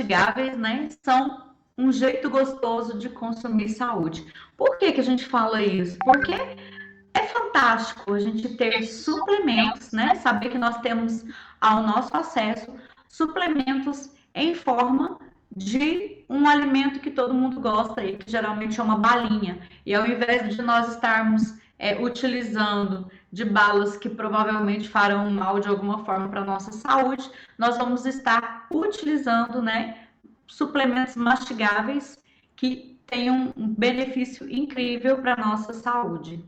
mastigáveis, né, são um jeito gostoso de consumir saúde. Por que que a gente fala isso? Porque é fantástico a gente ter suplementos, né? Saber que nós temos ao nosso acesso suplementos em forma de um alimento que todo mundo gosta e que geralmente é uma balinha. E ao invés de nós estarmos utilizando de balas que provavelmente farão mal de alguma forma para a nossa saúde, nós vamos estar utilizando, né, suplementos mastigáveis que tenham um benefício incrível para a nossa saúde.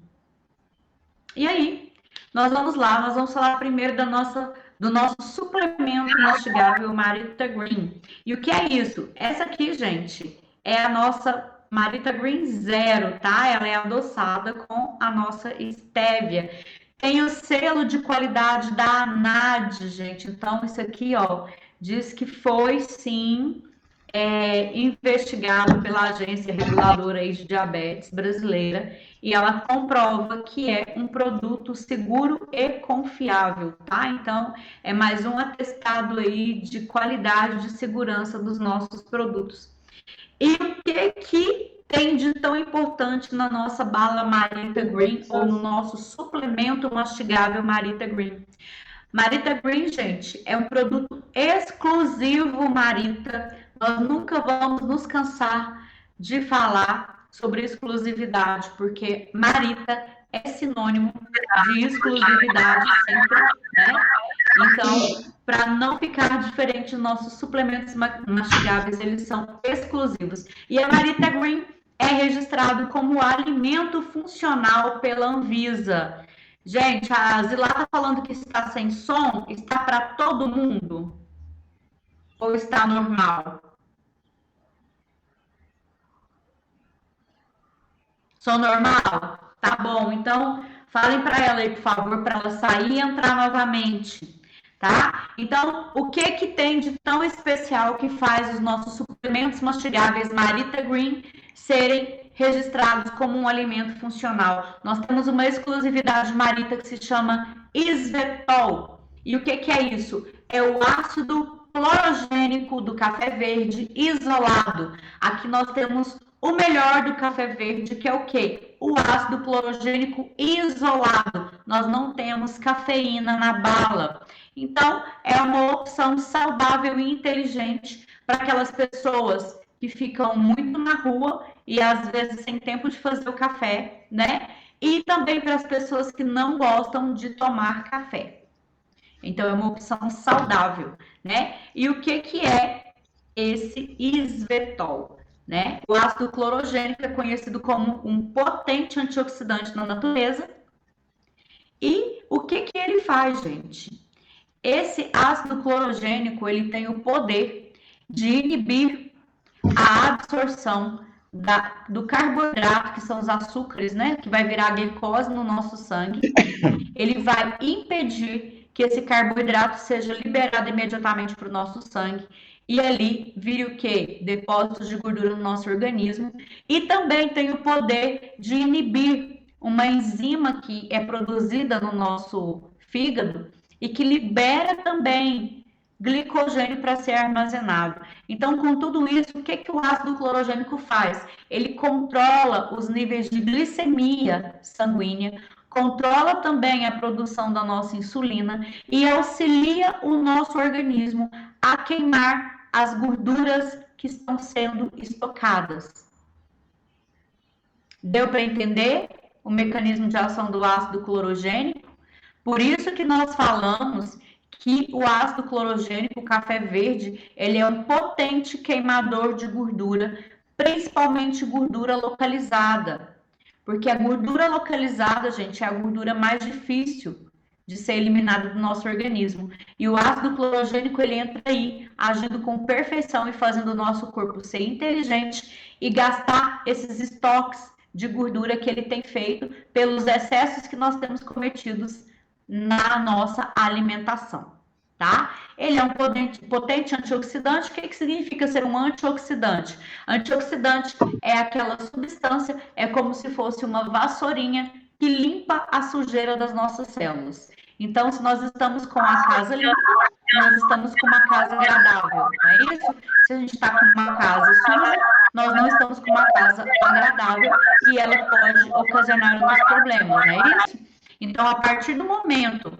E aí, nós vamos falar primeiro do nosso suplemento mastigável Marita Green. E o que é isso? Essa aqui, gente, é a nossa Marita Green Zero, tá? Ela é adoçada com a nossa estévia. Tem o selo de qualidade da ANAD, gente. Então, isso aqui, ó, diz que foi sim investigado pela Agência Reguladora de Diabetes Brasileira e ela comprova que é um produto seguro e confiável, tá? Então, é mais um atestado aí de qualidade, de segurança dos nossos produtos. E o que tem de tão importante na nossa bala Marita Green ou no nosso suplemento mastigável Marita Green? Marita Green, gente, é um produto exclusivo Marita. Nós nunca vamos nos cansar de falar sobre exclusividade, porque Marita é sinônimo de exclusividade sempre, né? Então, para não ficar diferente, nossos suplementos mastigáveis, eles são exclusivos. E a Marita Green é registrado como alimento funcional pela Anvisa. Gente, a Zilá tá falando que está sem som. Está para todo mundo? Ou está normal? Som normal? Tá bom. Então, falem para ela aí, por favor, para ela sair e entrar novamente. Tá? Então, o que tem de tão especial que faz os nossos suplementos mastigáveis Marita Green serem registrados como um alimento funcional? Nós temos uma exclusividade Marita que se chama Isvetol. E o que é isso? É o ácido clorogênico do café verde isolado. Aqui nós temos o melhor do café verde, que é o quê? O ácido clorogênico isolado. Nós não temos cafeína na bala. Então, é uma opção saudável e inteligente para aquelas pessoas que ficam muito na rua e às vezes sem tempo de fazer o café, né? E também para as pessoas que não gostam de tomar café. Então, é uma opção saudável, né? E o que é esse Isvetol? Né? O ácido clorogênico é conhecido como um potente antioxidante na natureza. E o que ele faz, gente? Esse ácido clorogênico, ele tem o poder de inibir a absorção do carboidrato, que são os açúcares, né? Que vai virar glicose no nosso sangue. Ele vai impedir que esse carboidrato seja liberado imediatamente para o nosso sangue. E ali vira o quê? Depósitos de gordura no nosso organismo. E também tem o poder de inibir uma enzima que é produzida no nosso fígado e que libera também glicogênio para ser armazenado. Então, com tudo isso, o que o ácido clorogênico faz? Ele controla os níveis de glicemia sanguínea, controla também a produção da nossa insulina e auxilia o nosso organismo a queimar as gorduras que estão sendo estocadas. Deu para entender o mecanismo de ação do ácido clorogênico? Por isso que nós falamos que o ácido clorogênico, o café verde, ele é um potente queimador de gordura, principalmente gordura localizada. Porque a gordura localizada, gente, é a gordura mais difícil de ser eliminada do nosso organismo. E o ácido clorogênico, ele entra aí, agindo com perfeição e fazendo o nosso corpo ser inteligente e gastar esses estoques de gordura que ele tem feito pelos excessos que nós temos cometidos na nossa alimentação, tá? Ele é um potente antioxidante. O que significa ser um antioxidante? Antioxidante é aquela substância, é como se fosse uma vassourinha que limpa a sujeira das nossas células. Então, se nós estamos com a casa limpa, nós estamos com uma casa agradável, não é isso? Se a gente está com uma casa suja, nós não estamos com uma casa agradável e ela pode ocasionar outros problemas, não é isso? Então, a partir do momento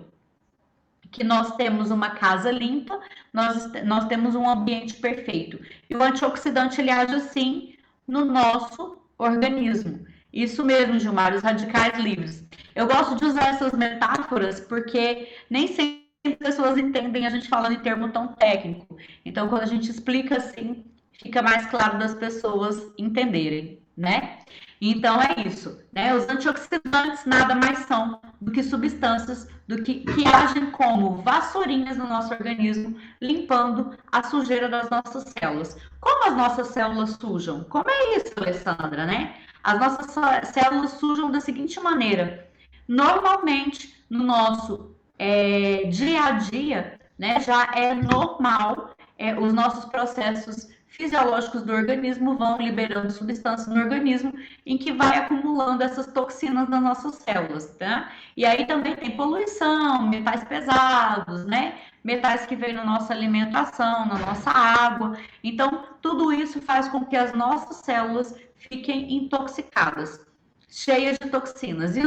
que nós temos uma casa limpa, nós temos um ambiente perfeito. E o antioxidante, ele age assim no nosso organismo. Isso mesmo, Gilmar, os radicais livres. Eu gosto de usar essas metáforas porque nem sempre as pessoas entendem a gente falando em termo tão técnico. Então, quando a gente explica assim, fica mais claro das pessoas entenderem, né? Então é isso, né? Os antioxidantes nada mais são do que substâncias que agem como vassourinhas no nosso organismo, limpando a sujeira das nossas células. Como as nossas células sujam? Como é isso, Alessandra, né? As nossas células sujam da seguinte maneira: normalmente no nosso dia a dia, né, já é normal os nossos processos fisiológicos do organismo vão liberando substâncias no organismo em que vai acumulando essas toxinas nas nossas células, tá? E aí também tem poluição, metais pesados, né? Metais que vêm na nossa alimentação, na nossa água. Então, tudo isso faz com que as nossas células fiquem intoxicadas, cheias de toxinas. E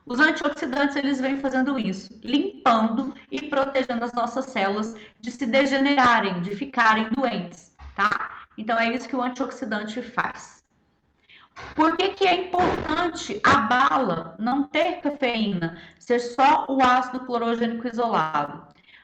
os antioxidantes, eles vêm fazendo isso, limpando e protegendo as nossas células de se degenerarem, de ficarem doentes, tá? Então, é isso que o antioxidante faz. Por que é importante a bala não ter cafeína, ser só o ácido clorogênico isolado?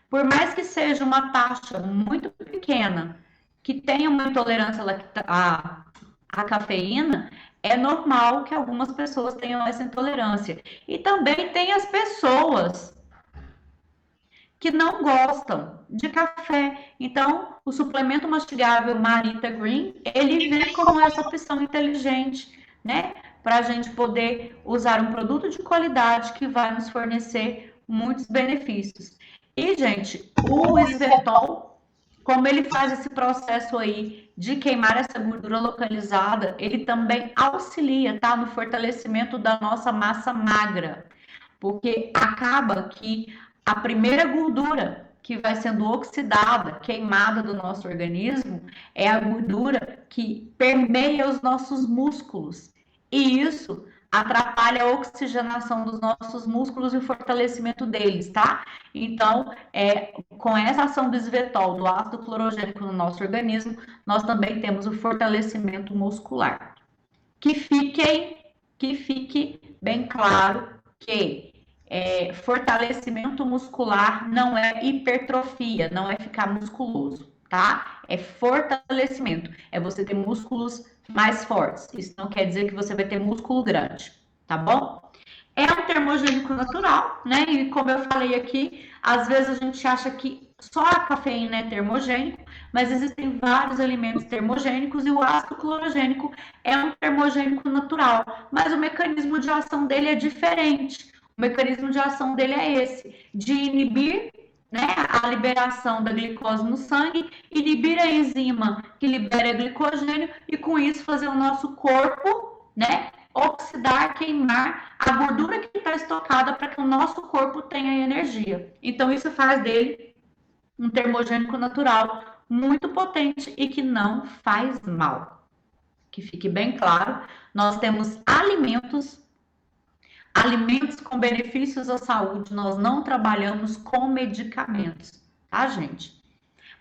Por mais que seja uma taxa muito pequena, que tenha uma intolerância à cafeína, é normal que algumas pessoas tenham essa intolerância. E também tem as pessoas que não gostam de café. Então, o suplemento mastigável Marita Green, ele vem como essa opção inteligente, né? Para a gente poder usar um produto de qualidade que vai nos fornecer muitos benefícios. E, gente, o Isvetol, como ele faz esse processo aí de queimar essa gordura localizada, ele também auxilia, tá? No fortalecimento da nossa massa magra. Porque acaba que a primeira gordura que vai sendo oxidada, queimada do nosso organismo, é a gordura que permeia os nossos músculos. E isso atrapalha a oxigenação dos nossos músculos e o fortalecimento deles, tá? Então, com essa ação do Isvetol, do ácido clorogênico no nosso organismo, nós também temos o fortalecimento muscular. Que fique bem claro que fortalecimento muscular não é hipertrofia, não é ficar musculoso, tá? É fortalecimento, é você ter músculos mais fortes. Isso não quer dizer que você vai ter músculo grande, tá bom? É um termogênico natural, né? E como eu falei aqui, às vezes a gente acha que só a cafeína é termogênico, mas existem vários alimentos termogênicos e o ácido clorogênico é um termogênico natural, mas o mecanismo de ação dele é diferente. O mecanismo de ação dele é esse, de inibir, né, a liberação da glicose no sangue, inibir a enzima que libera glicogênio e com isso fazer o nosso corpo, né, oxidar, queimar a gordura que está estocada para que o nosso corpo tenha energia. Então isso faz dele um termogênico natural muito potente e que não faz mal. Que fique bem claro, nós temos alimentos com benefícios à saúde, nós não trabalhamos com medicamentos, tá, gente?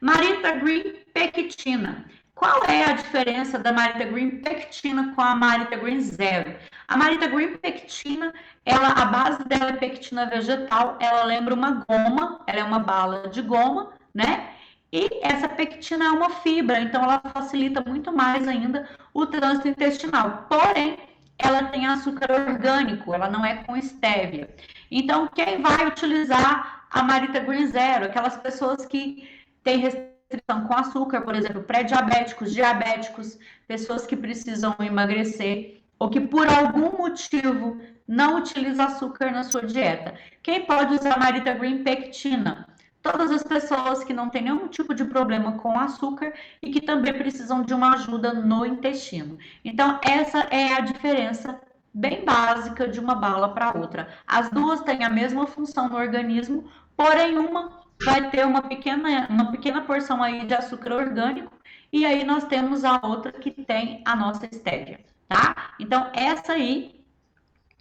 Marita Green Pectina. Qual é a diferença da Marita Green Pectina com a Marita Green Zero? A Marita Green Pectina, a base dela é pectina vegetal, ela lembra uma goma, ela é uma bala de goma, né? E essa pectina é uma fibra, então ela facilita muito mais ainda o trânsito intestinal. Porém, ela tem açúcar orgânico, ela não é com estévia. Então, quem vai utilizar a Marita Green Zero? Aquelas pessoas que têm restrição com açúcar, por exemplo, pré-diabéticos, diabéticos, pessoas que precisam emagrecer ou que por algum motivo não utiliza açúcar na sua dieta. Quem pode usar a Marita Green Pectina? Todas as pessoas que não têm nenhum tipo de problema com açúcar e que também precisam de uma ajuda no intestino. Então, essa é a diferença bem básica de uma bala para outra. As duas têm a mesma função no organismo, porém uma vai ter uma pequena porção aí de açúcar orgânico, e aí nós temos a outra que tem a nossa estévia, tá? Então, essa aí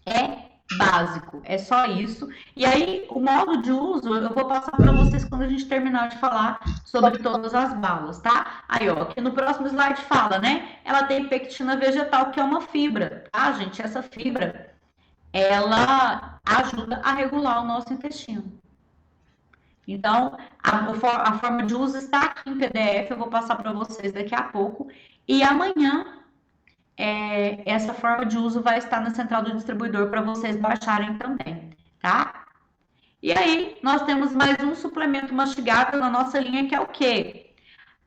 é básico, é só isso. E aí, o modo de uso, eu vou passar para vocês quando a gente terminar de falar sobre todas as balas, tá? Aí, ó, aqui no próximo slide fala, né? Ela tem pectina vegetal, que é uma fibra, tá, gente? Essa fibra, ela ajuda a regular o nosso intestino. Então, a forma de uso está aqui em PDF, eu vou passar para vocês daqui a pouco. E amanhã, essa forma de uso vai estar na central do distribuidor para vocês baixarem também, tá? E aí, nós temos mais um suplemento mastigável na nossa linha, que é o quê?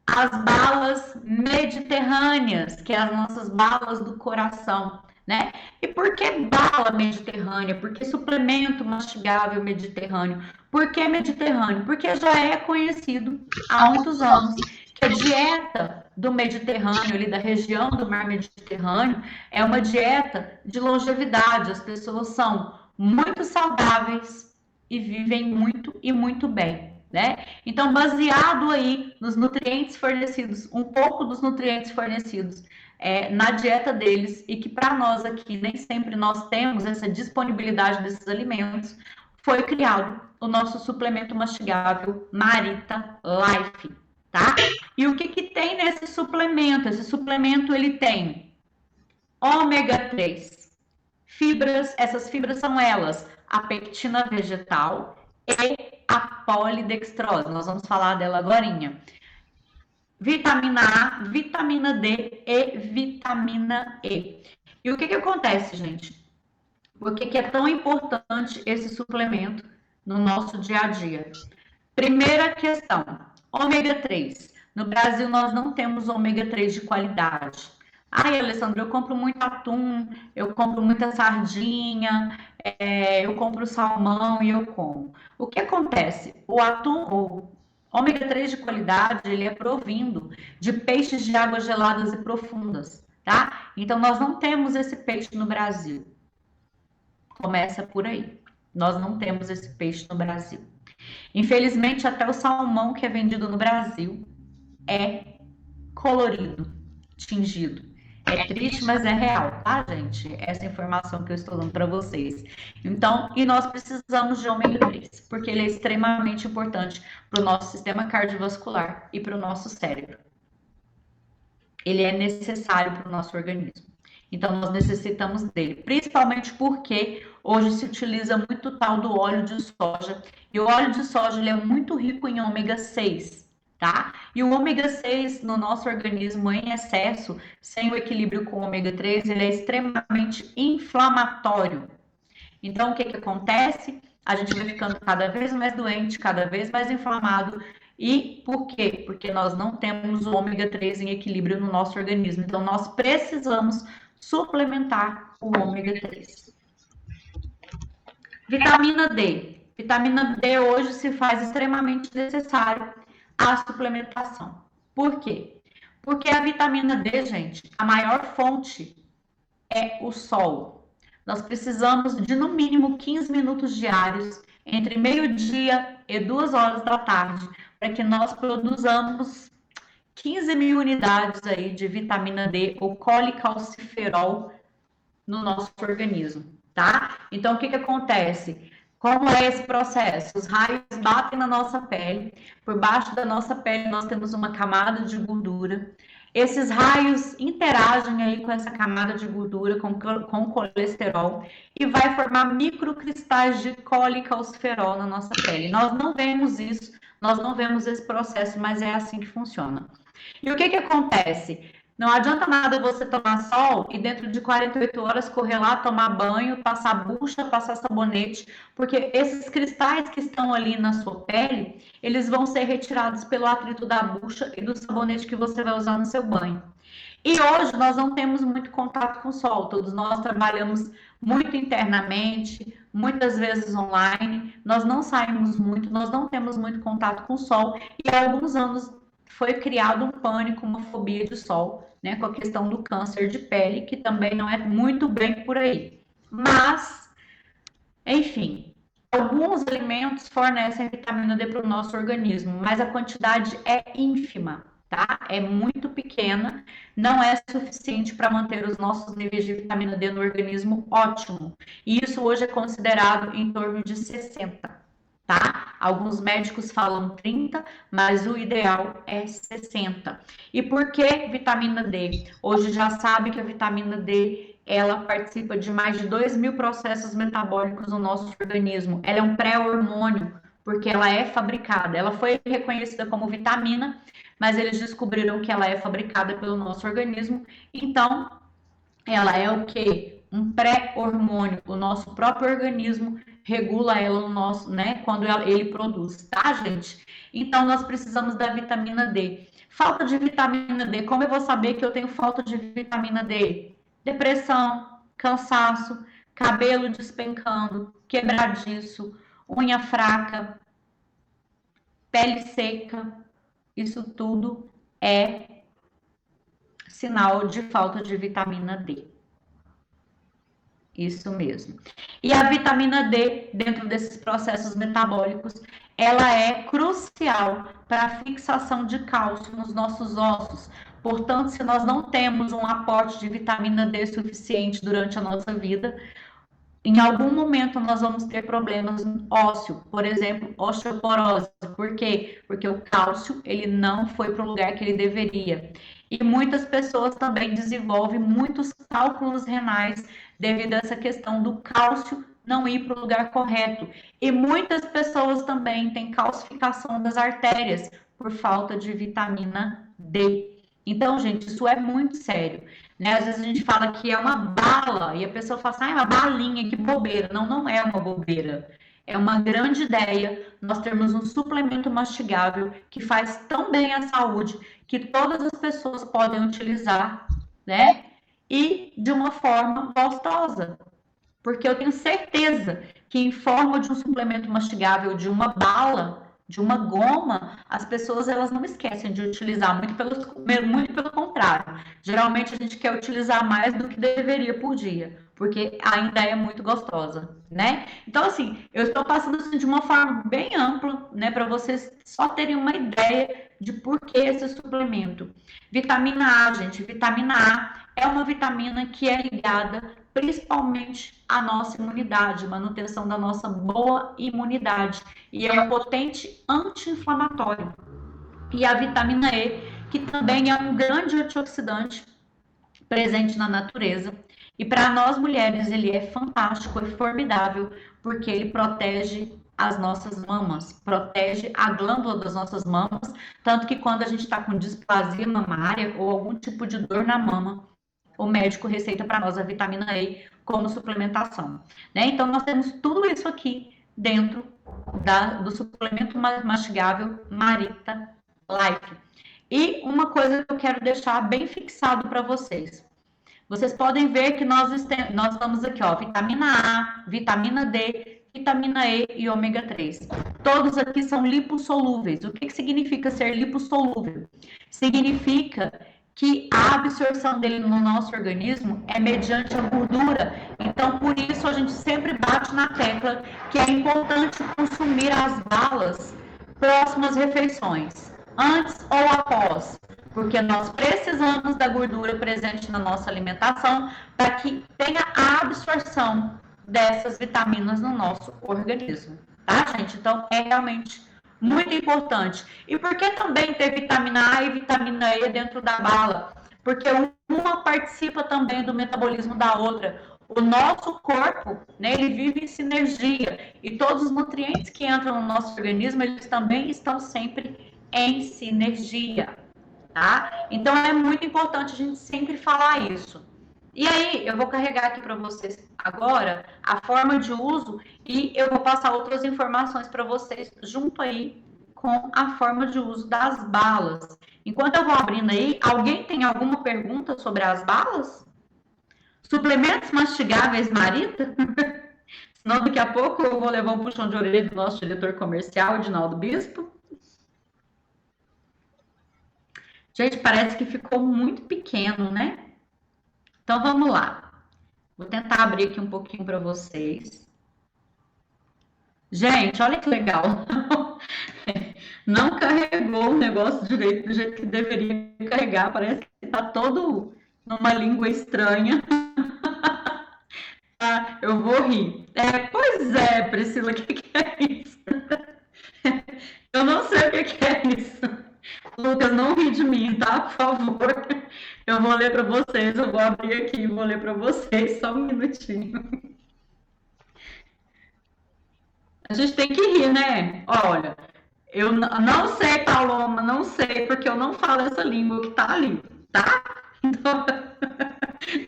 As balas mediterrâneas, que é as nossas balas do coração, né? E por que bala mediterrânea? Por que suplemento mastigável mediterrâneo? Por que mediterrâneo? Porque já é conhecido há muitos anos que a dieta do Mediterrâneo, ali da região do mar Mediterrâneo, é uma dieta de longevidade. As pessoas são muito saudáveis e vivem muito e muito bem, né? Então, baseado aí nos nutrientes fornecidos, um pouco dos nutrientes fornecidos na dieta deles, e que para nós aqui nem sempre nós temos essa disponibilidade desses alimentos, foi criado o nosso suplemento mastigável Marita Life, tá? E o que tem nesse suplemento? Esse suplemento, ele tem ômega 3, fibras, essas fibras são elas, a pectina vegetal e a polidextrose, nós vamos falar dela agorinha. Vitamina A, vitamina D e vitamina E. E o que acontece, gente? Por que é tão importante esse suplemento no nosso dia a dia? Primeira questão, ômega 3. No Brasil, nós não temos ômega 3 de qualidade. Ai, Alessandra, eu compro muito atum, eu compro muita sardinha, eu compro salmão e eu como. O que acontece? O atum, o ômega 3 de qualidade, ele é provindo de peixes de águas geladas e profundas, tá? Então, nós não temos esse peixe no Brasil. Começa por aí. Nós não temos esse peixe no Brasil. Infelizmente, até o salmão que é vendido no Brasil é colorido, tingido. É triste, mas é real, tá, gente? Essa informação que eu estou dando para vocês. Então, e nós precisamos de ômega 3, porque ele é extremamente importante para o nosso sistema cardiovascular e para o nosso cérebro. Ele é necessário para o nosso organismo. Então, nós necessitamos dele, principalmente porque hoje se utiliza muito o tal do óleo de soja, e o óleo de soja ele é muito rico em ômega 6, tá? E o ômega 6 no nosso organismo em excesso, sem o equilíbrio com o ômega 3, ele é extremamente inflamatório. Então, o que acontece? A gente vai ficando cada vez mais doente, cada vez mais inflamado. E por quê? Porque nós não temos o ômega 3 em equilíbrio no nosso organismo. Então, nós precisamos suplementar o ômega 3. Vitamina D. Vitamina D hoje se faz extremamente necessário a suplementação. Por quê? Porque a vitamina D, gente, a maior fonte é o sol. Nós precisamos de no mínimo 15 minutos diários entre meio-dia e 2 horas da tarde para que nós produzamos 15 mil unidades aí de vitamina D ou colicalciferol no nosso organismo, tá? Então, o que acontece? Como é esse processo? Os raios batem na nossa pele, por baixo da nossa pele nós temos uma camada de gordura. Esses raios interagem aí com essa camada de gordura, com colesterol, e vai formar microcristais de colicalciferol na nossa pele. Nós não vemos isso, nós não vemos esse processo, mas é assim que funciona. E o que acontece? Não adianta nada você tomar sol e dentro de 48 horas correr lá, tomar banho, passar bucha, passar sabonete, porque esses cristais que estão ali na sua pele, eles vão ser retirados pelo atrito da bucha e do sabonete que você vai usar no seu banho. E hoje nós não temos muito contato com o sol, todos nós trabalhamos muito internamente, muitas vezes online, nós não saímos muito, nós não temos muito contato com o sol, e há alguns anos foi criado um pânico, uma fobia de sol, né, com a questão do câncer de pele, que também não é muito bem por aí. Mas, enfim, Alguns alimentos fornecem vitamina D para o nosso organismo, mas a quantidade é ínfima, tá? É muito pequena, não é suficiente para manter os nossos níveis de vitamina D no organismo ótimo. E isso hoje é considerado em torno de 60, tá? Alguns médicos falam 30, mas o ideal é 60. E por que vitamina D? Hoje já sabe que a vitamina D ela participa de mais de 2.000 processos metabólicos no nosso organismo. Ela é um pré-hormônio, porque ela é fabricada. Ela foi reconhecida como vitamina, mas eles descobriram que ela é fabricada pelo nosso organismo. Então, ela é o quê? Um pré-hormônio. O nosso próprio organismo regula ela no nosso, né? Quando ele produz, tá, gente? Então, nós precisamos da vitamina D. Falta de vitamina D. Como eu vou saber que eu tenho falta de vitamina D? Depressão, cansaço, cabelo despencando, quebradiço, unha fraca, pele seca. Isso tudo é sinal de falta de vitamina D. Isso mesmo. E a vitamina D, dentro desses processos metabólicos, ela é crucial para a fixação de cálcio nos nossos ossos. Portanto, se nós não temos um aporte de vitamina D suficiente durante a nossa vida, em algum momento nós vamos ter problemas ósseo, por exemplo, osteoporose. Por quê? Porque o cálcio ele não foi para o lugar que ele deveria. E muitas pessoas também desenvolvem muitos cálculos renais devido a essa questão do cálcio não ir para o lugar correto. E muitas pessoas também têm calcificação das artérias por falta de vitamina D. Então, gente, isso é muito sério. Né? Às vezes a gente fala que é uma bala e a pessoa fala assim, ah, é uma balinha, que bobeira. Não, não é uma bobeira. É uma grande ideia nós termos um suplemento mastigável que faz tão bem à saúde que todas as pessoas podem utilizar, né? E de uma forma gostosa. Porque eu tenho certeza que em forma de um suplemento mastigável, de uma bala, de uma goma, as pessoas elas não esquecem de utilizar, muito pelo contrário. Geralmente a gente quer utilizar mais do que deveria por dia, porque ainda é muito gostosa, né? Então, assim, eu estou passando assim, de uma forma bem ampla, né, para vocês só terem uma ideia de por que esse suplemento. Vitamina A, gente, vitamina A é uma vitamina que é ligada principalmente à nossa imunidade, manutenção da nossa boa imunidade, e é um potente anti-inflamatório. E a vitamina E, que também é um grande antioxidante presente na natureza, e para nós mulheres ele é fantástico, é formidável, porque ele protege as nossas mamas, protege a glândula das nossas mamas, tanto que quando a gente está com displasia mamária ou algum tipo de dor na mama, o médico receita para nós a vitamina E como suplementação. Né? Então, nós temos tudo isso aqui dentro do suplemento mastigável Marita Life. E uma coisa que eu quero deixar bem fixado para vocês. Vocês podem ver que nós estamos aqui, ó, vitamina A, vitamina D, vitamina E e ômega 3. Todos aqui são lipossolúveis. O que significa ser lipossolúvel? Significa que a absorção dele no nosso organismo é mediante a gordura. Então, por isso, a gente sempre bate na tecla que é importante consumir as balas próximas às refeições, antes ou após, porque nós precisamos da gordura presente na nossa alimentação para que tenha a absorção dessas vitaminas no nosso organismo, tá, gente? Então, é realmente muito importante. E por que também ter vitamina A e vitamina E dentro da bala? Porque uma participa também do metabolismo da outra. O nosso corpo, né, ele vive em sinergia. E todos os nutrientes que entram no nosso organismo, eles também estão sempre em sinergia, tá? Então, é muito importante a gente sempre falar isso. E aí, eu vou carregar aqui para vocês agora a forma de uso e eu vou passar outras informações para vocês junto aí com a forma de uso das balas. Enquanto eu vou abrindo aí, alguém tem alguma pergunta sobre as balas? Suplementos mastigáveis, Marita? Senão daqui a pouco eu vou levar um puxão de orelha do nosso diretor comercial, Edinaldo Bispo. Gente, parece que ficou muito pequeno, né? Então, vamos lá. Vou tentar abrir aqui um pouquinho para vocês. Gente, olha que legal. Não carregou o negócio direito do jeito que deveria carregar. Parece que tá todo numa língua estranha. Ah, eu vou rir. Pois é, Priscila, o que é isso? Eu não sei o que é isso. Lucas, não ri de mim, tá? Por favor. Eu vou ler para vocês. Eu vou abrir aqui e vou ler para vocês. Só um minutinho. A gente tem que rir, né? Olha, eu não sei, Paloma, não sei, porque eu não falo essa língua que tá ali, tá? Então,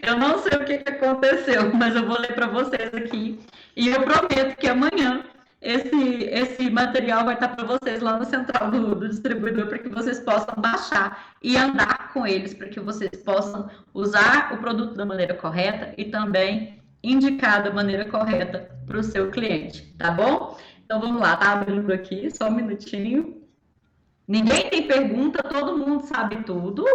eu não sei o que aconteceu, mas eu vou ler para vocês aqui. E eu prometo que amanhã esse material vai estar para vocês lá no central do distribuidor, para que vocês possam baixar e andar com eles, para que vocês possam usar o produto da maneira correta e também indicar da maneira correta para o seu cliente, tá bom? Então vamos lá, tá abrindo aqui, só um minutinho. Ninguém tem pergunta, todo mundo sabe tudo.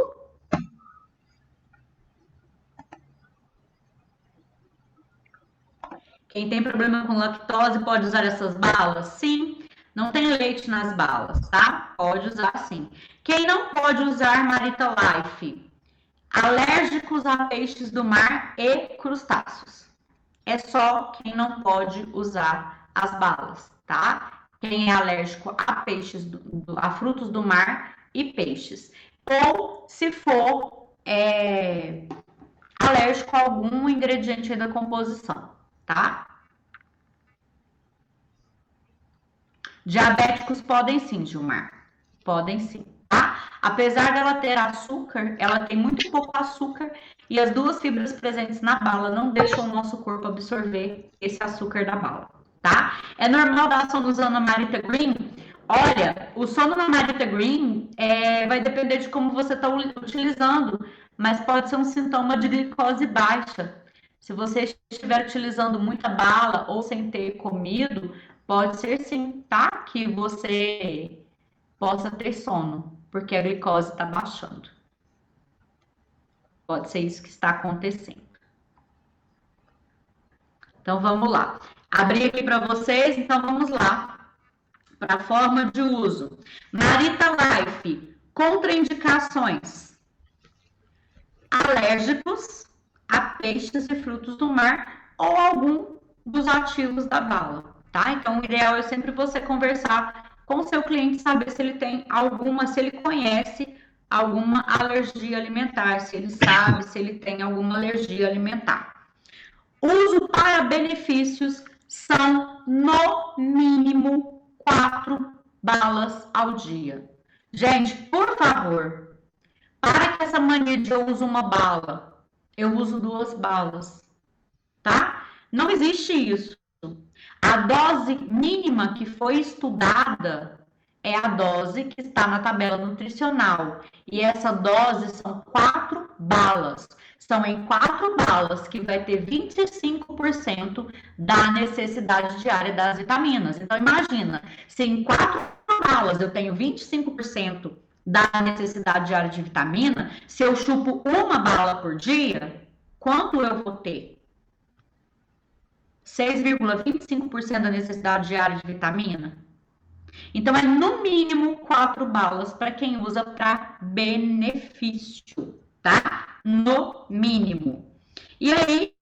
Quem tem problema com lactose pode usar essas balas? Sim. Não tem leite nas balas, tá? Pode usar sim. Quem não pode usar Marita Life? Alérgicos a peixes do mar e crustáceos. É só quem não pode usar as balas, tá? Quem é alérgico a peixes, a frutos do mar e peixes. Ou se for alérgico a algum ingrediente da composição, tá? Diabéticos podem sim, Gilmar. Podem sim, tá? Apesar dela ter açúcar, ela tem muito pouco açúcar e as duas fibras presentes na bala não deixam o nosso corpo absorver esse açúcar da bala, tá? É normal dar Sonuzana Marita Green? Olha, o sono na Marita Green vai depender de como você está utilizando, mas pode ser um sintoma de glicose baixa. Se você estiver utilizando muita bala ou sem ter comido, pode ser sim, tá? Que você possa ter sono, porque a glicose está baixando. Pode ser isso que está acontecendo. Então vamos lá. Abri aqui para vocês, então vamos lá para a forma de uso. Marita Life, contraindicações: alérgicos a peixes e frutos do mar ou algum dos ativos da bala, tá? Então o ideal é sempre você conversar com o seu cliente, saber se ele tem alguma, se ele conhece alguma alergia alimentar, se ele sabe se ele tem alguma alergia alimentar. Uso para benefícios são, no mínimo, 4 balas ao dia. Gente, por favor, para que essa mania de eu uso uma bala, eu uso 2 balas, tá? Não existe isso. A dose mínima que foi estudada é a dose que está na tabela nutricional. E essa dose são 4 balas. São em 4 balas que vai ter 25% da necessidade diária das vitaminas. Então, imagina, se em 4 balas eu tenho 25% da necessidade diária de vitamina, se eu chupo uma bala por dia, quanto eu vou ter? 6,25% da necessidade diária de vitamina? Então, é no mínimo 4 balas para quem usa para benefício, tá? No mínimo. E aí,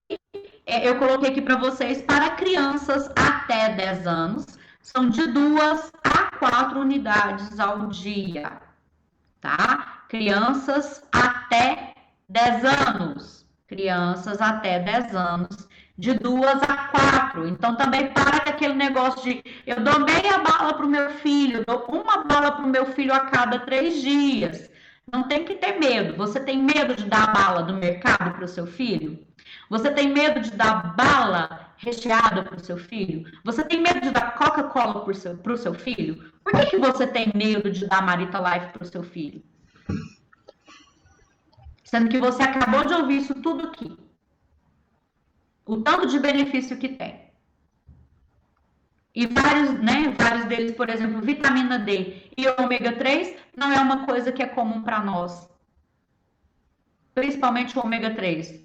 eu coloquei aqui para vocês, para crianças até 10 anos, são de 2 a 4 unidades ao dia, tá? Crianças até 10 anos. Crianças até 10 anos, de 2 a 4. Então, também para com aquele negócio de eu dou meia bala para o meu filho, dou uma bala para o meu filho a cada 3 dias. Não tem que ter medo. Você tem medo de dar a bala do mercado para o seu filho? Você tem medo de dar bala recheada para o seu filho? Você tem medo de dar Coca-Cola para o seu filho? Por que você tem medo de dar Marita Life para o seu filho? Sendo que você acabou de ouvir isso tudo aqui. O tanto de benefício que tem. E vários deles, por exemplo, vitamina D e ômega 3, não é uma coisa que é comum para nós. Principalmente o ômega 3.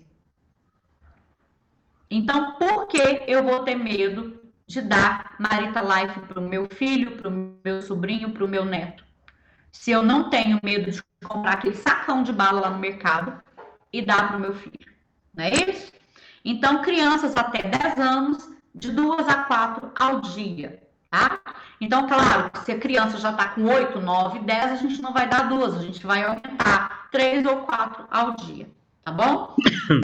Então, por que eu vou ter medo de dar Marita Life para o meu filho, para o meu sobrinho, para o meu neto? Se eu não tenho medo de comprar aquele sacão de bala lá no mercado e dar para o meu filho, não é isso? Então, crianças até 10 anos, de 2 a 4 ao dia, tá? Então, claro, se a criança já está com 8, 9, 10, a gente não vai dar 2, a gente vai aumentar 3 ou 4 ao dia, tá bom?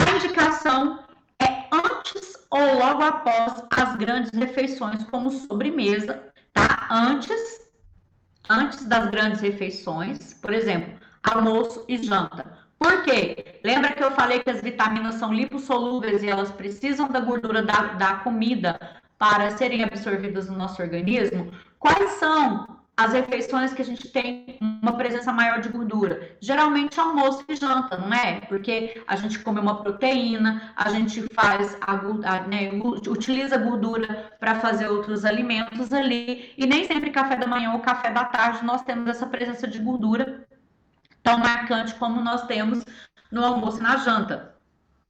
A indicação é antes ou logo após as grandes refeições, como sobremesa, tá? Antes das grandes refeições, por exemplo, almoço e janta. Por quê? Lembra que eu falei que as vitaminas são lipossolúveis e elas precisam da gordura da comida para serem absorvidas no nosso organismo? Quais são as refeições que a gente tem uma presença maior de gordura? Geralmente almoço e janta, não é? Porque a gente come uma proteína, a gente faz utiliza a gordura para fazer outros alimentos ali, e nem sempre café da manhã ou café da tarde nós temos essa presença de gordura tão marcante como nós temos no almoço e na janta.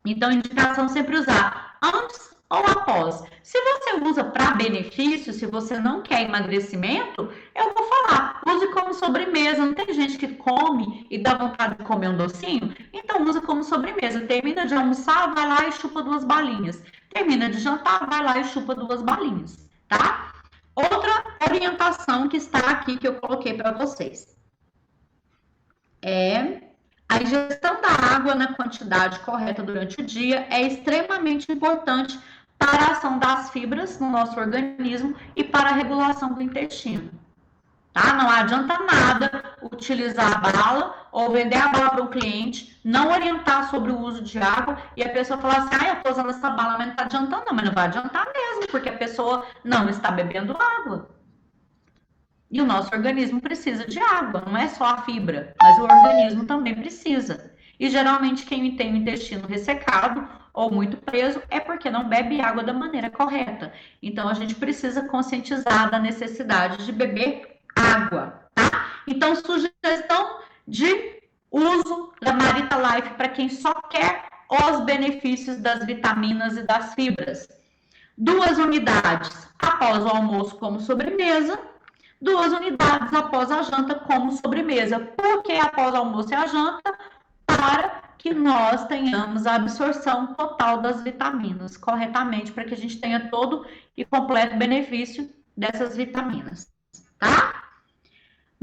Então, indicação sempre usar antes ou após. Se você usa para benefício, se você não quer emagrecimento, eu vou falar, use como sobremesa. Não tem gente que come e dá vontade de comer um docinho? Então, usa como sobremesa. Termina de almoçar, vai lá e chupa 2 balinhas. Termina de jantar, vai lá e chupa 2 balinhas, tá? Outra orientação que está aqui, que eu coloquei para vocês, a ingestão da água na quantidade correta durante o dia é extremamente importante para a ação das fibras no nosso organismo e para a regulação do intestino. Tá? Não adianta nada utilizar a bala ou vender a bala para um cliente, não orientar sobre o uso de água e a pessoa falar assim, eu estou usando essa bala, mas não está adiantando. Não, mas não vai adiantar mesmo, porque a pessoa não está bebendo água. E o nosso organismo precisa de água, não é só a fibra, mas o organismo também precisa. E geralmente quem tem o intestino ressecado ou muito preso é porque não bebe água da maneira correta. Então a gente precisa conscientizar da necessidade de beber água, tá? Então, sugestão de uso da Marita Life para quem só quer os benefícios das vitaminas e das fibras. 2 unidades após o almoço como sobremesa, 2 unidades após a janta como sobremesa. Por que após o almoço e a janta? Para que nós tenhamos a absorção total das vitaminas corretamente, para que a gente tenha todo e completo benefício dessas vitaminas, tá?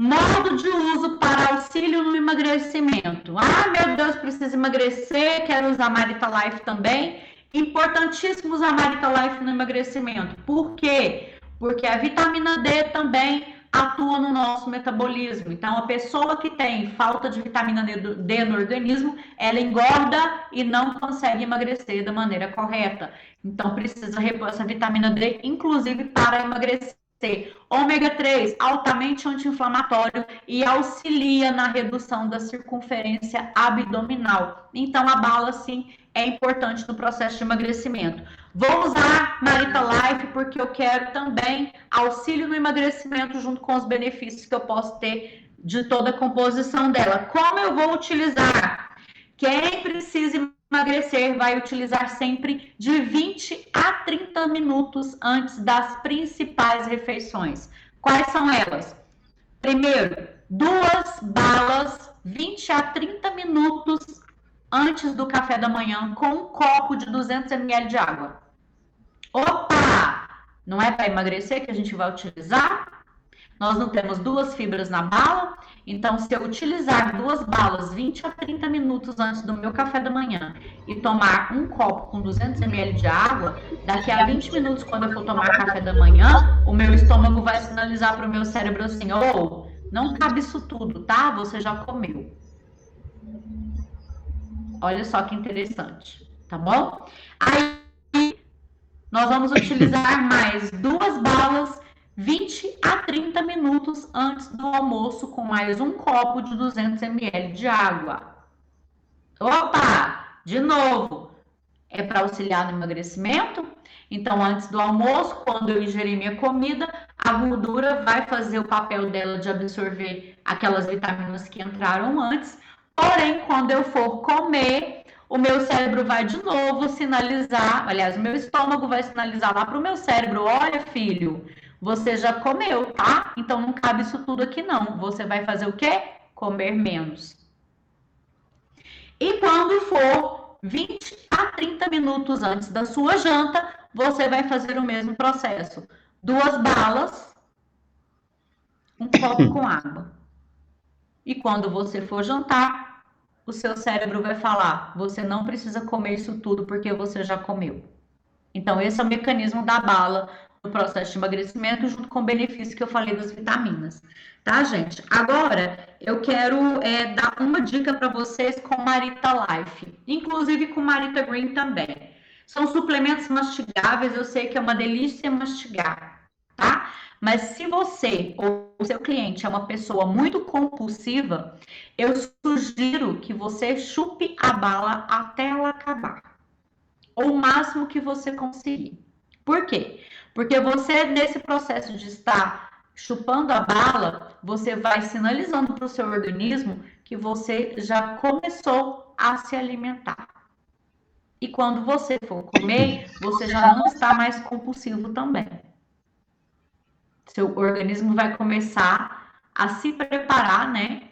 Modo de uso para auxílio no emagrecimento. Meu Deus, preciso emagrecer, quero usar Marita Life também. Importantíssimo usar Marita Life no emagrecimento. Por quê? Porque a vitamina D também atua no nosso metabolismo. Então, a pessoa que tem falta de vitamina D no organismo, ela engorda e não consegue emagrecer da maneira correta. Então, precisa repor essa vitamina D, inclusive para emagrecer. Ômega 3, altamente anti-inflamatório e auxilia na redução da circunferência abdominal. Então, a bala, sim, é importante no processo de emagrecimento. Vou usar Marita Life porque eu quero também auxílio no emagrecimento junto com os benefícios que eu posso ter de toda a composição dela. Como eu vou utilizar? Quem precisa emagrecer vai utilizar sempre de 20 a 30 minutos antes das principais refeições. Quais são elas? Primeiro, 2 balas 20 a 30 minutos antes do café da manhã com um copo de 200 ml de água. Opa! Não é para emagrecer que a gente vai utilizar? Nós não temos 2 fibras na bala, então se eu utilizar 2 balas 20 a 30 minutos antes do meu café da manhã e tomar um copo com 200 ml de água, daqui a 20 minutos, quando eu for tomar café da manhã, o meu estômago vai sinalizar para o meu cérebro assim, não cabe isso tudo, tá? Você já comeu. Olha só que interessante, tá bom? Aí, nós vamos utilizar mais 2 balas 20 a 30 minutos antes do almoço com mais um copo de 200 ml de água. Opa! De novo, é para auxiliar no emagrecimento? Então, antes do almoço, quando eu ingerir minha comida, a gordura vai fazer o papel dela de absorver aquelas vitaminas que entraram antes. Porém, quando eu for comer, o meu cérebro vai de novo sinalizar, aliás, o meu estômago vai sinalizar lá para o meu cérebro, olha, filho, você já comeu, tá? Então não cabe isso tudo aqui não. Você vai fazer o quê? Comer menos. E quando for 20 a 30 minutos antes da sua janta, você vai fazer o mesmo processo. 2 balas, um copo com água. E quando você for jantar, o seu cérebro vai falar: você não precisa comer isso tudo porque você já comeu. Então, esse é o mecanismo da bala no processo de emagrecimento, junto com o benefício que eu falei das vitaminas. Tá, gente? Agora, eu quero dar uma dica para vocês com Marita Life, inclusive com Marita Green também. São suplementos mastigáveis, eu sei que é uma delícia mastigar, tá? Mas se você ou o seu cliente é uma pessoa muito compulsiva, eu sugiro que você chupe a bala até ela acabar. Ou o máximo que você conseguir. Por quê? Porque você, nesse processo de estar chupando a bala, você vai sinalizando para o seu organismo que você já começou a se alimentar. E quando você for comer, você já não está mais compulsivo também. Seu organismo vai começar a se preparar, né?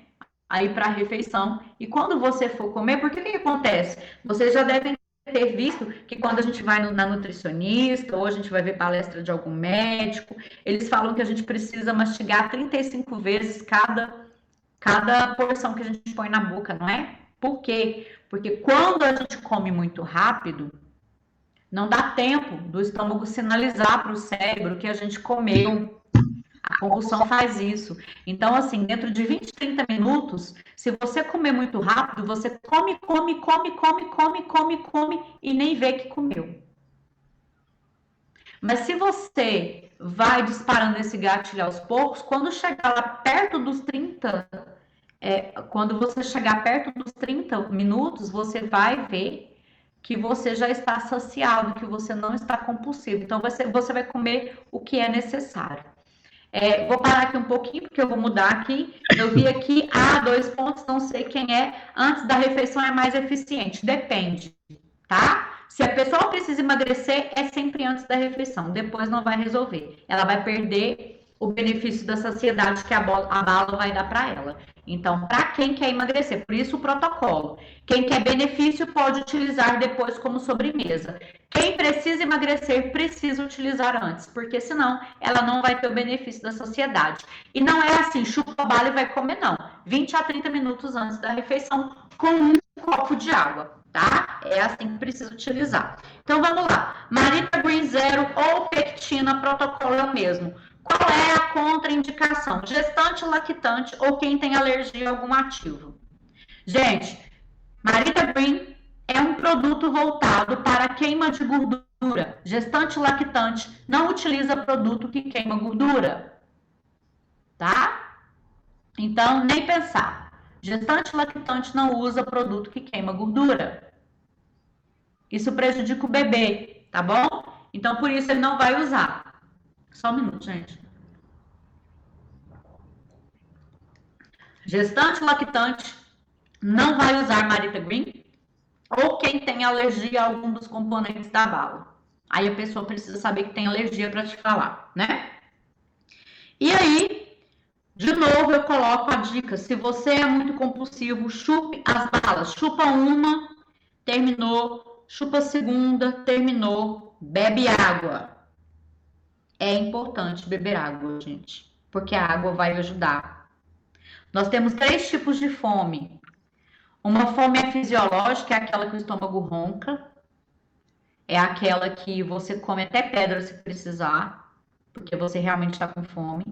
Aí para a refeição. E quando você for comer, porque o que acontece? Vocês já devem ter visto que quando a gente vai na nutricionista ou a gente vai ver palestra de algum médico, eles falam que a gente precisa mastigar 35 vezes cada porção que a gente põe na boca, não é? Por quê? Porque quando a gente come muito rápido, não dá tempo do estômago sinalizar para o cérebro que a gente comeu. A compulsão faz isso. Então, assim, dentro de 20, 30 minutos, se você comer muito rápido, você come e nem vê que comeu. Mas se você vai disparando esse gatilho aos poucos, quando chegar lá perto dos 30, quando você chegar perto dos 30 minutos, você vai ver que você já está saciado, que você não está compulsivo. Então, você vai comer o que é necessário. Vou parar aqui um pouquinho, porque eu vou mudar aqui. Eu vi aqui, 2 pontos, não sei quem é. Antes da refeição é mais eficiente. Depende, tá? Se a pessoa precisa emagrecer, é sempre antes da refeição. Depois não vai resolver. Ela vai perder o benefício da saciedade que a bala vai dar para ela. Então, para quem quer emagrecer, por isso o protocolo. Quem quer benefício pode utilizar depois como sobremesa. Quem precisa emagrecer precisa utilizar antes, porque senão ela não vai ter o benefício da saciedade. E não é assim, chupa a bala e vai comer, não. 20 a 30 minutos antes da refeição, com um copo de água, tá? É assim que precisa utilizar. Então vamos lá. Marita Green Zero ou pectina, protocolo é o mesmo. Qual é a contraindicação? Gestante, lactante ou quem tem alergia a algum ativo. Gente, Marita Green é um produto voltado para queima de gordura. Gestante, lactante não utiliza produto que queima gordura, tá? Então, nem pensar. Gestante, lactante não usa produto que queima gordura. Isso prejudica o bebê, tá bom? Então, por isso ele não vai usar. Só um minuto, gente. Gestante, lactante não vai usar Marita Green ou quem tem alergia a algum dos componentes da bala. Aí a pessoa precisa saber que tem alergia para te falar, né? E aí, de novo, eu coloco a dica. Se você é muito compulsivo, chupe as balas. Chupa uma, terminou. Chupa a segunda, terminou. Bebe água. É importante beber água, gente, porque a água vai ajudar. Nós temos 3 tipos de fome. Uma fome fisiológica, é aquela que o estômago ronca. É aquela que você come até pedra se precisar, porque você realmente está com fome.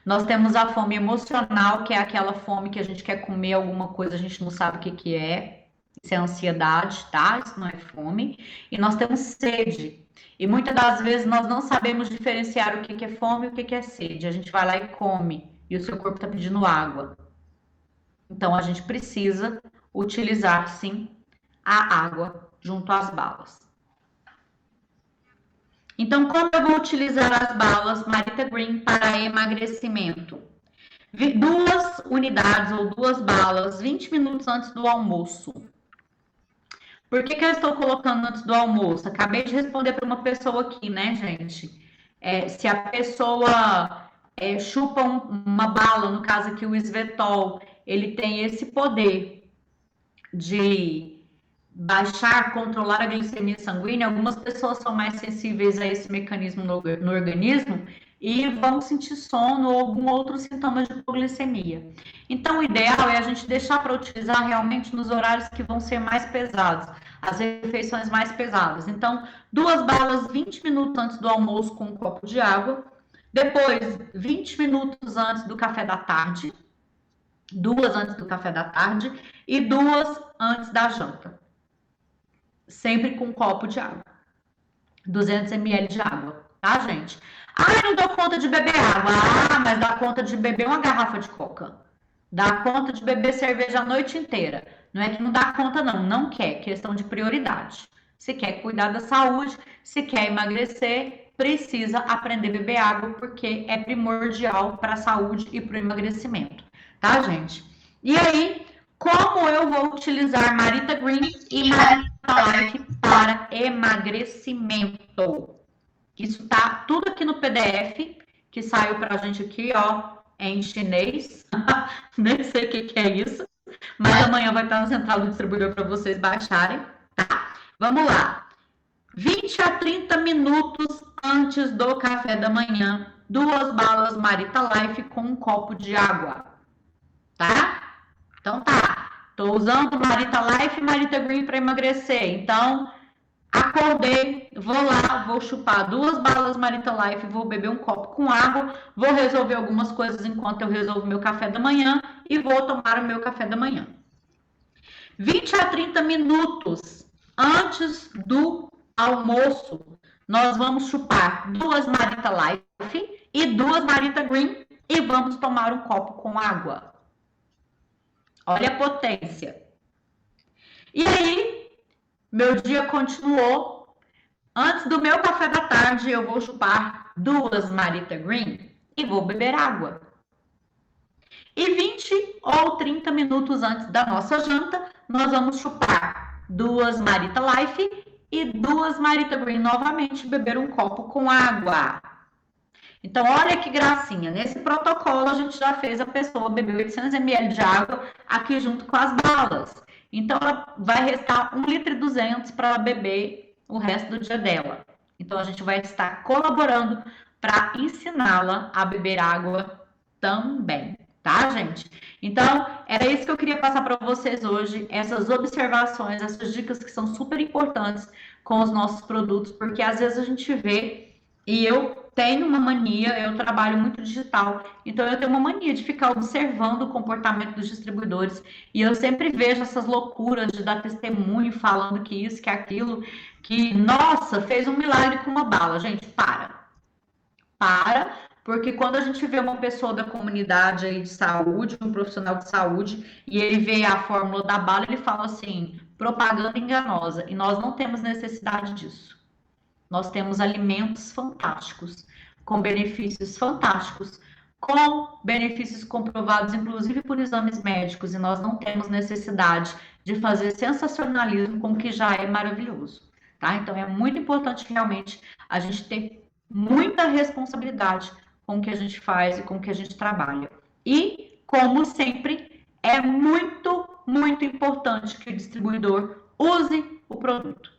Nós temos a fome emocional, que é aquela fome que a gente quer comer alguma coisa, a gente não sabe o que que é. Isso é ansiedade, tá? Isso não é fome. E nós temos sede. E muitas das vezes nós não sabemos diferenciar o que é fome e o que é sede. A gente vai lá e come, e o seu corpo está pedindo água. Então, a gente precisa utilizar, sim, a água junto às balas. Então, como eu vou utilizar as balas Marita Green para emagrecimento? 2 unidades ou 2 balas, 20 minutos antes do almoço. Por que eu estou colocando antes do almoço? Acabei de responder para uma pessoa aqui, né, gente? Se a pessoa chupa uma bala, no caso aqui o Svetol, ele tem esse poder de baixar, controlar a glicemia sanguínea. Algumas pessoas são mais sensíveis a esse mecanismo no organismo e vão sentir sono ou algum outro sintoma de hipoglicemia. Então, o ideal é a gente deixar para utilizar realmente nos horários que vão ser mais pesados, as refeições mais pesadas. Então, 2 balas 20 minutos antes do almoço com um copo de água, depois 20 minutos antes do café da tarde, 2 antes do café da tarde e 2 antes da janta. Sempre com um copo de água. 200 ml de água, tá, gente? Não dou conta de beber água. Mas dá conta de beber uma garrafa de coca. Dá conta de beber cerveja a noite inteira. Não é que não dá conta, não. Não quer. Questão de prioridade. Se quer cuidar da saúde, se quer emagrecer, precisa aprender a beber água, porque é primordial para a saúde e para o emagrecimento. Tá, gente? E aí, como eu vou utilizar Marita Green e Marita Life para emagrecimento? Isso tá tudo aqui no PDF, que saiu pra gente aqui, ó, em chinês. Nem sei o que é isso, mas amanhã vai estar no central do distribuidor para vocês baixarem, tá? Vamos lá. 20 a 30 minutos antes do café da manhã, 2 balas Marita Life com um copo de água, tá? Então tá. Tô usando Marita Life e Marita Green para emagrecer. Então, acordei, vou lá, vou chupar 2 balas Marita Life, vou beber um copo com água, vou resolver algumas coisas enquanto eu resolvo meu café da manhã e vou tomar o meu café da manhã. 20 a 30 minutos antes do almoço, nós vamos chupar 2 Marita Life e 2 Marita Green e vamos tomar um copo com água. Olha a potência. E aí, meu dia continuou. Antes do meu café da tarde, eu vou chupar 2 Marita Green e vou beber água. E 20 ou 30 minutos antes da nossa janta, nós vamos chupar 2 Marita Life e 2 Marita Green novamente, beber um copo com água. Então, olha que gracinha. Nesse protocolo, a gente já fez a pessoa beber 800 ml de água aqui junto com as balas. Então, ela vai restar 1,2 litro para beber o resto do dia dela. Então, a gente vai estar colaborando para ensiná-la a beber água também, tá, gente? Então, era isso que eu queria passar para vocês hoje, essas observações, essas dicas que são super importantes com os nossos produtos, porque às vezes a gente vê, e eu tenho uma mania, eu trabalho muito digital, então eu tenho uma mania de ficar observando o comportamento dos distribuidores, e eu sempre vejo essas loucuras de dar testemunho falando que isso, que aquilo, que, nossa, fez um milagre com uma bala. Gente, para, porque quando a gente vê uma pessoa da comunidade aí de saúde, um profissional de saúde, e ele vê a fórmula da bala, ele fala assim, propaganda enganosa, e nós não temos necessidade disso. Nós temos alimentos fantásticos, com benefícios fantásticos, com benefícios comprovados, inclusive por exames médicos, e nós não temos necessidade de fazer sensacionalismo com o que já é maravilhoso, tá? Então, é muito importante realmente a gente ter muita responsabilidade com o que a gente faz e com o que a gente trabalha. E, como sempre, é muito, muito importante que o distribuidor use o produto.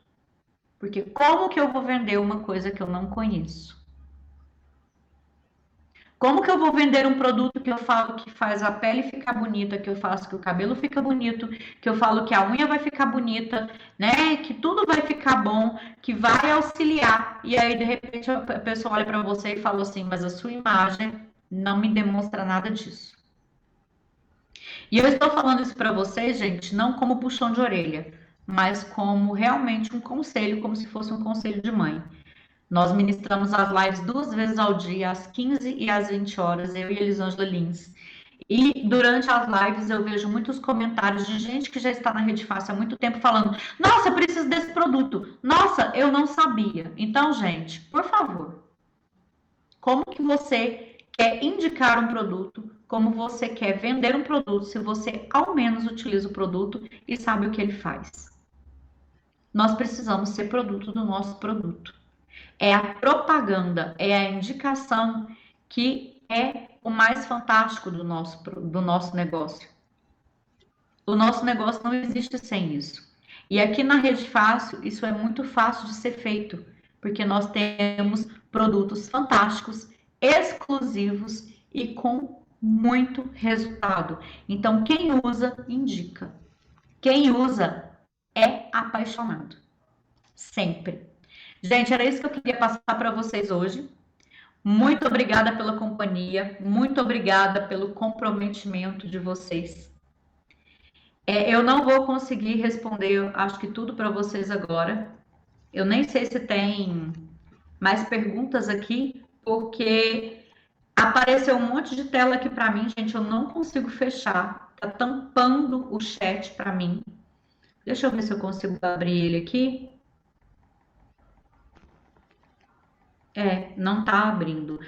Porque como que eu vou vender uma coisa que eu não conheço? Como que eu vou vender um produto que eu falo que faz a pele ficar bonita, que eu faço que o cabelo fica bonito, que eu falo que a unha vai ficar bonita, né? Que tudo vai ficar bom, que vai auxiliar. E aí, de repente, a pessoa olha para você e fala assim, mas a sua imagem não me demonstra nada disso. E eu estou falando isso para vocês, gente, não como puxão de orelha, mas como realmente um conselho, como se fosse um conselho de mãe. Nós ministramos as lives 2 vezes ao dia, às 15 e às 20 horas, eu e Elisângela Lins. E durante as lives eu vejo muitos comentários de gente que já está na Rede Fácil há muito tempo falando, nossa, eu preciso desse produto, nossa, eu não sabia. Então, gente, por favor, como que você quer indicar um produto, como você quer vender um produto, se você ao menos utiliza o produto e sabe o que ele faz? nós precisamos ser produto do nosso produto. É a propaganda, é a indicação que é o mais fantástico do nosso negócio. O nosso negócio não existe sem isso. E aqui na Rede Fácil, isso é muito fácil de ser feito, porque nós temos produtos fantásticos, exclusivos e com muito resultado. Então, quem usa, indica. Quem usa é apaixonado. Sempre. Gente, era isso que eu queria passar para vocês hoje. Muito obrigada pela companhia, muito obrigada pelo comprometimento de vocês. Eu não vou conseguir responder, acho que tudo para vocês agora. Eu nem sei se tem mais perguntas aqui, porque apareceu um monte de tela aqui para mim, gente. Eu não consigo fechar, tá tampando o chat para mim. Deixa eu ver se eu consigo abrir ele aqui. Não tá abrindo.